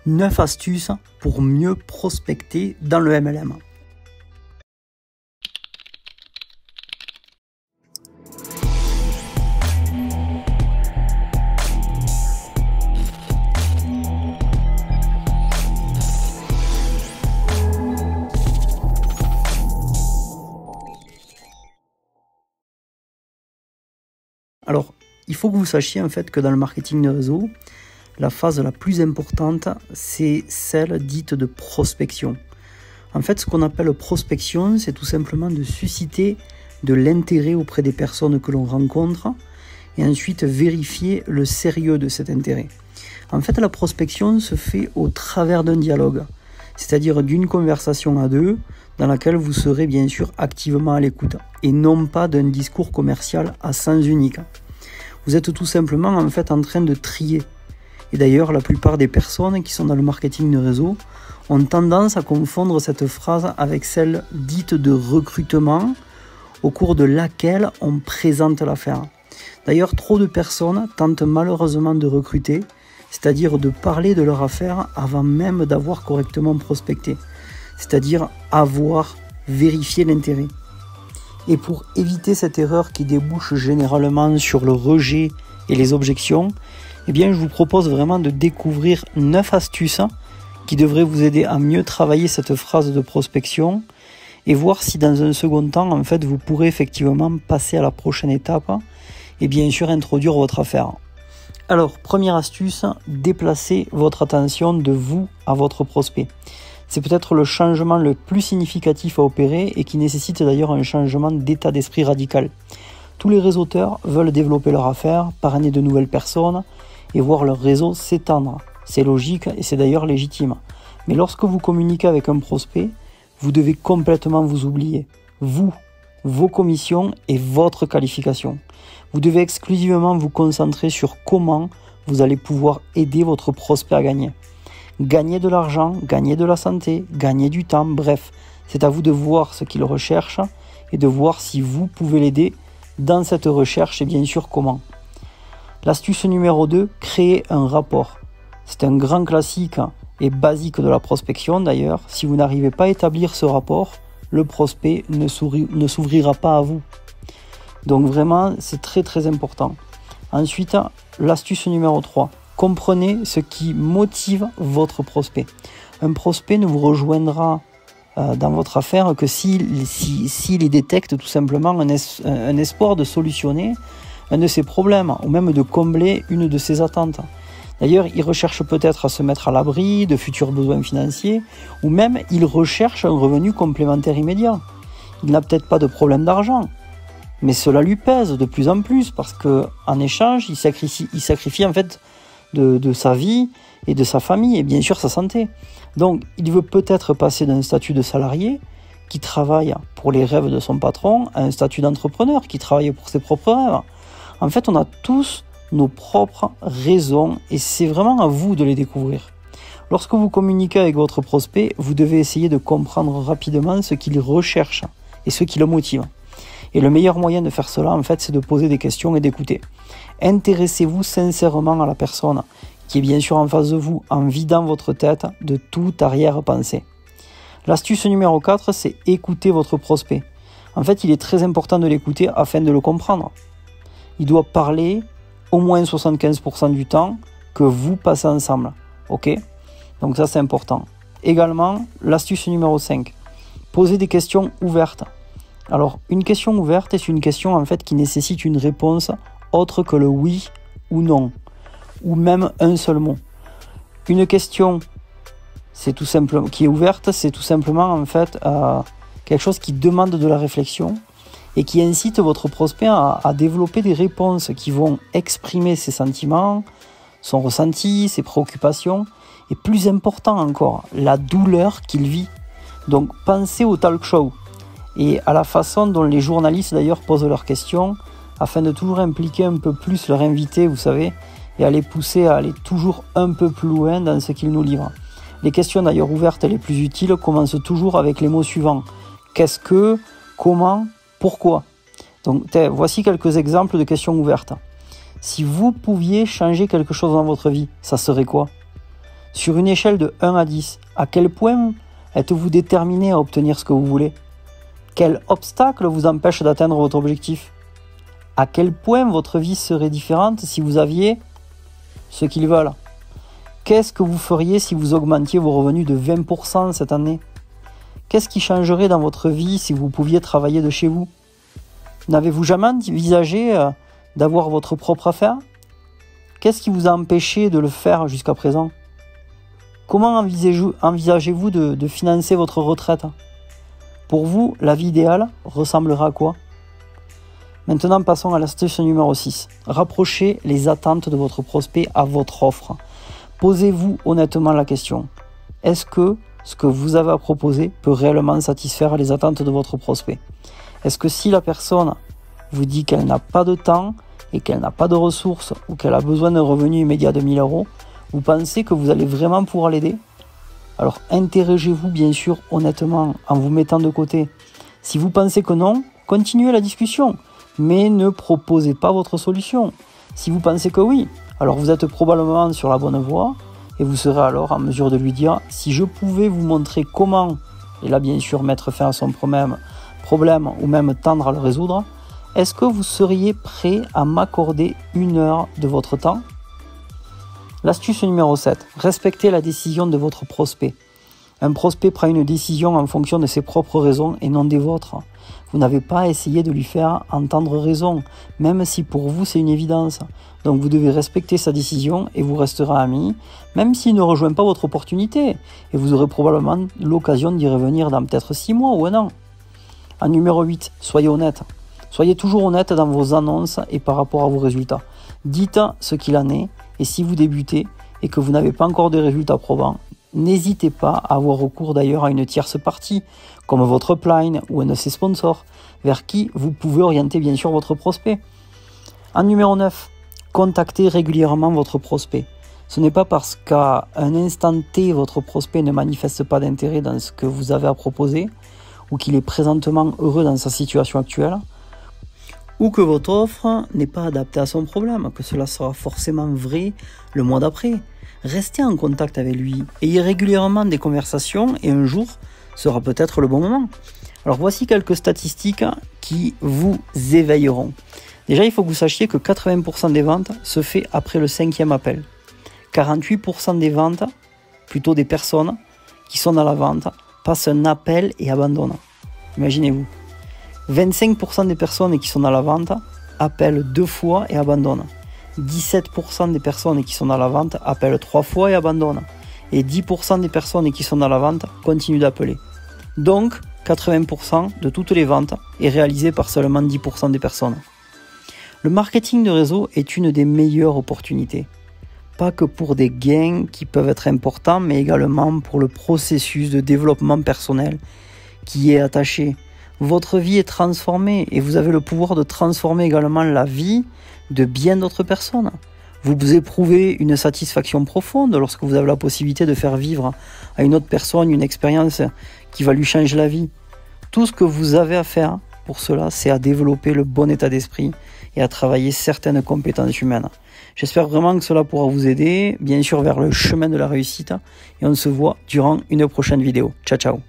9 astuces pour mieux prospecter dans le MLM. Alors, il faut que vous sachiez en fait que dans le marketing de réseau, la phase la plus importante, c'est celle dite de prospection. En fait, ce qu'on appelle prospection, c'est tout simplement de susciter de l'intérêt auprès des personnes que l'on rencontre et ensuite vérifier le sérieux de cet intérêt. En fait, la prospection se fait au travers d'un dialogue, c'est-à-dire d'une conversation à deux dans laquelle vous serez bien sûr activement à l'écoute et non pas d'un discours commercial à sens unique. Vous êtes tout simplement en fait en train de trier. Et d'ailleurs, la plupart des personnes qui sont dans le marketing de réseau ont tendance à confondre cette phrase avec celle dite de recrutement au cours de laquelle on présente l'affaire. D'ailleurs, trop de personnes tentent malheureusement de recruter, c'est-à-dire de parler de leur affaire avant même d'avoir correctement prospecté, c'est-à-dire avoir vérifié l'intérêt. Et pour éviter cette erreur qui débouche généralement sur le rejet et les objections, eh bien, je vous propose vraiment de découvrir 9 astuces qui devraient vous aider à mieux travailler cette phrase de prospection et voir si dans un second temps, en fait, vous pourrez effectivement passer à la prochaine étape et bien sûr introduire votre affaire. Alors, première astuce, déplacez votre attention de vous à votre prospect. C'est peut-être le changement le plus significatif à opérer et qui nécessite d'ailleurs un changement d'état d'esprit radical. Tous les réseauteurs veulent développer leur affaire, parrainer de nouvelles personnes et voir leur réseau s'étendre. C'est logique et c'est d'ailleurs légitime. Mais lorsque vous communiquez avec un prospect, vous devez complètement vous oublier. Vous, vos commissions et votre qualification. Vous devez exclusivement vous concentrer sur comment vous allez pouvoir aider votre prospect à gagner. Gagner de l'argent, gagner de la santé, gagner du temps, bref, c'est à vous de voir ce qu'il recherche et de voir si vous pouvez l'aider dans cette recherche et bien sûr comment. L'astuce numéro 2, créer un rapport. C'est un grand classique et basique de la prospection d'ailleurs. Si vous n'arrivez pas à établir ce rapport, le prospect ne s'ouvrira pas à vous. Donc vraiment, c'est très très important. Ensuite, l'astuce numéro 3. Comprenez ce qui motive votre prospect. Un prospect ne vous rejoindra dans votre affaire que s'il détecte tout simplement un espoir de solutionner un de ses problèmes ou même de combler une de ses attentes. D'ailleurs, il recherche peut-être à se mettre à l'abri de futurs besoins financiers ou même il recherche un revenu complémentaire immédiat. Il n'a peut-être pas de problème d'argent, mais cela lui pèse de plus en plus parce qu'en échange, il sacrifie en fait de sa vie et de sa famille et bien sûr sa santé. Donc il veut peut-être passer d'un statut de salarié qui travaille pour les rêves de son patron à un statut d'entrepreneur qui travaille pour ses propres rêves. En fait, on a tous nos propres raisons et c'est vraiment à vous de les découvrir. Lorsque vous communiquez avec votre prospect, vous devez essayer de comprendre rapidement ce qu'il recherche et ce qui le motive. Et le meilleur moyen de faire cela, en fait, c'est de poser des questions et d'écouter. Intéressez-vous sincèrement à la personne qui est bien sûr en face de vous en vidant votre tête de toute arrière-pensée. L'astuce numéro 4, c'est écouter votre prospect. En fait, il est très important de l'écouter afin de le comprendre. Il doit parler au moins 75% du temps que vous passez ensemble. Ok ? Donc ça, c'est important. Également, l'astuce numéro 5, poser des questions ouvertes. Alors, une question ouverte est une question en fait qui nécessite une réponse autre que le oui ou non, ou même un seul mot. Une question qui est ouverte, c'est tout simplement en fait quelque chose qui demande de la réflexion et qui incite votre prospect à développer des réponses qui vont exprimer ses sentiments, son ressenti, ses préoccupations, et plus important encore, la douleur qu'il vit. Donc pensez au talk show et à la façon dont les journalistes d'ailleurs posent leurs questions afin de toujours impliquer un peu plus leur invité, vous savez, et à les pousser à aller toujours un peu plus loin dans ce qu'ils nous livrent. Les questions d'ailleurs ouvertes les plus utiles commencent toujours avec les mots suivants. Qu'est-ce que, comment, pourquoi? Donc voici quelques exemples de questions ouvertes. Si vous pouviez changer quelque chose dans votre vie, ça serait quoi? Sur une échelle de 1 à 10, à quel point êtes-vous déterminé à obtenir ce que vous voulez? Quel obstacle vous empêche d'atteindre votre objectif? À quel point votre vie serait différente si vous aviez ce qu'ils veulent? Qu'est-ce que vous feriez si vous augmentiez vos revenus de 20% cette année? Qu'est-ce qui changerait dans votre vie si vous pouviez travailler de chez vous? N'avez-vous jamais envisagé d'avoir votre propre affaire? Qu'est-ce qui vous a empêché de le faire jusqu'à présent? Comment envisagez-vous de financer votre retraite? Pour vous, la vie idéale ressemblera à quoi? Maintenant, passons à l'astuce numéro 6. Rapprochez les attentes de votre prospect à votre offre. Posez-vous honnêtement la question. Est-ce que ce que vous avez à proposer peut réellement satisfaire les attentes de votre prospect? Est-ce que si la personne vous dit qu'elle n'a pas de temps et qu'elle n'a pas de ressources ou qu'elle a besoin d'un revenu immédiat de 1 000 €, vous pensez que vous allez vraiment pouvoir l'aider? Alors interrogez-vous bien sûr honnêtement en vous mettant de côté. Si vous pensez que non, continuez la discussion, mais ne proposez pas votre solution. Si vous pensez que oui, alors vous êtes probablement sur la bonne voie et vous serez alors en mesure de lui dire: si je pouvais vous montrer comment, et là bien sûr mettre fin à son problème ou même tendre à le résoudre, est-ce que vous seriez prêt à m'accorder 1 heure de votre temps? L'astuce numéro 7, respectez la décision de votre prospect. Un prospect prend une décision en fonction de ses propres raisons et non des vôtres. Vous n'avez pas à essayer de lui faire entendre raison, même si pour vous c'est une évidence. Donc vous devez respecter sa décision et vous resterez amis, même s'il ne rejoint pas votre opportunité. Et vous aurez probablement l'occasion d'y revenir dans peut-être 6 mois ou 1 an. En numéro 8, soyez honnête. Soyez toujours honnête dans vos annonces et par rapport à vos résultats. Dites ce qu'il en est, et si vous débutez et que vous n'avez pas encore de résultats probants, n'hésitez pas à avoir recours d'ailleurs à une tierce partie, comme votre upline ou un de ses sponsors, vers qui vous pouvez orienter bien sûr votre prospect. En numéro 9, contactez régulièrement votre prospect. Ce n'est pas parce qu'à un instant T, votre prospect ne manifeste pas d'intérêt dans ce que vous avez à proposer, ou qu'il est présentement heureux dans sa situation actuelle, ou que votre offre n'est pas adaptée à son problème, que cela sera forcément vrai le mois d'après. Restez en contact avec lui, ayez régulièrement des conversations et un jour sera peut-être le bon moment. Alors voici quelques statistiques qui vous éveilleront. Déjà, il faut que vous sachiez que 80% des ventes se fait après le 5e appel. 48% des ventes, plutôt des personnes qui sont dans la vente, passent un appel et abandonnent. Imaginez-vous. 25% des personnes qui sont dans la vente appellent 2 fois et abandonnent. 17% des personnes qui sont dans la vente appellent 3 fois et abandonnent. Et 10% des personnes qui sont dans la vente continuent d'appeler. Donc, 80% de toutes les ventes est réalisé par seulement 10% des personnes. Le marketing de réseau est une des meilleures opportunités. Pas que pour des gains qui peuvent être importants, mais également pour le processus de développement personnel qui y est attaché. Votre vie est transformée et vous avez le pouvoir de transformer également la vie de bien d'autres personnes. Vous éprouvez une satisfaction profonde lorsque vous avez la possibilité de faire vivre à une autre personne une expérience qui va lui changer la vie. Tout ce que vous avez à faire pour cela, c'est à développer le bon état d'esprit et à travailler certaines compétences humaines. J'espère vraiment que cela pourra vous aider, bien sûr vers le chemin de la réussite, et on se voit durant une prochaine vidéo. Ciao, ciao.